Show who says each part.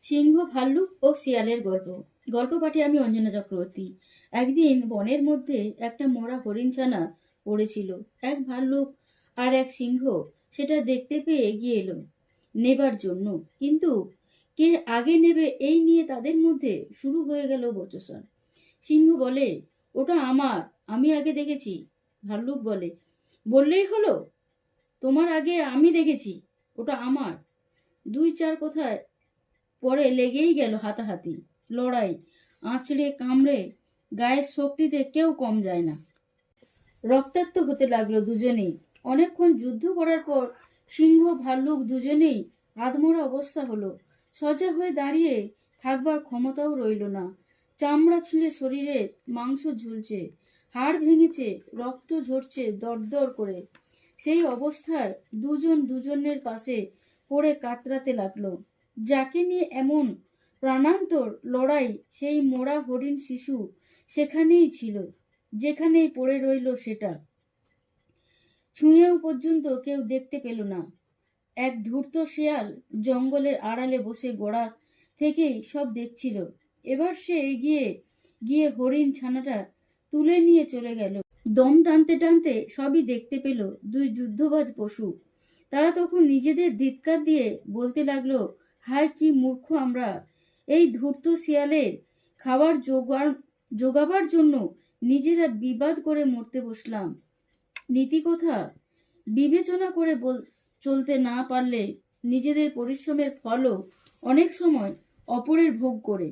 Speaker 1: সিংহ, ভাল্লুক ও শিয়ালের গল্প। গল্প পাঠে আমি অঞ্জনা চক্রবর্তী। একদিন বনের মধ্যে একটা মরা হরিণছানা পড়েছিল। এক ভাল্লুক আর এক সিংহ সেটা দেখতে পেয়ে এগিয়ে এলো নেবার জন্য। কিন্তু কে আগে নেবে এই নিয়ে তাদের মধ্যে শুরু হয়ে গেল বচসা। সিংহ বলে, ওটা আমার, আমি আগে দেখেছি। ভাল্লুক বলে, বললেই হলো, তোমার আগে আমি দেখেছি, ওটা আমার। দুই চার কথায় পরে লেগেই গেল হাতাহাতি, লড়াই, আঁচড়ে কামড়ে গায়ের শক্তিতে কেউ কম যায় না। রক্তাক্ত হতে লাগলো দুজনেই। অনেকক্ষণ যুদ্ধ করার পর সিংহ ভাল্লুক দুজনেই আধমরা অবস্থা হলো। সজা হয়ে দাঁড়িয়ে থাকবার ক্ষমতাও রইল না। চামড়া ছিঁড়ে শরীরের মাংস ঝুলছে, হাড় ভেঙেছে, রক্ত ঝরছে দরদর করে। সেই অবস্থায় দুজন দুজনের পাশে পড়ে কাতরাতে লাগলো। যাকে নিয়ে এমন প্রাণান্তর লড়াই সেই মোরা হরিণ শিশু সেখানেই ছিল, যেখানেই পড়ে রইল সেটা। ছুঁয়েও পর্যন্ত কেউ দেখতে পেল না। এক ধূর্ত শেয়াল জঙ্গলের আড়ালে বসে গোড়া থেকেই সব দেখছিল। এবার সে এগিয়ে গিয়ে হরিণ ছানাটা তুলে নিয়ে চলে গেল। দম টানতে টানতে সবই দেখতে পেল দুই যুদ্ধবাজ পশু। তারা তখন নিজেদের ধিক্কার দিয়ে বলতে লাগলো, হায় কি মূর্খ আমরা! এই ধূর্ত শিয়ালের খাবার জোগাবার জন্য নিজেরা বিবাদ করে মরতে বসলাম। নীতিকথা বিবেচনা করে চলতে না পারলে নিজেদের পরিশ্রমের ফলও অনেক সময় অপরের ভোগ করে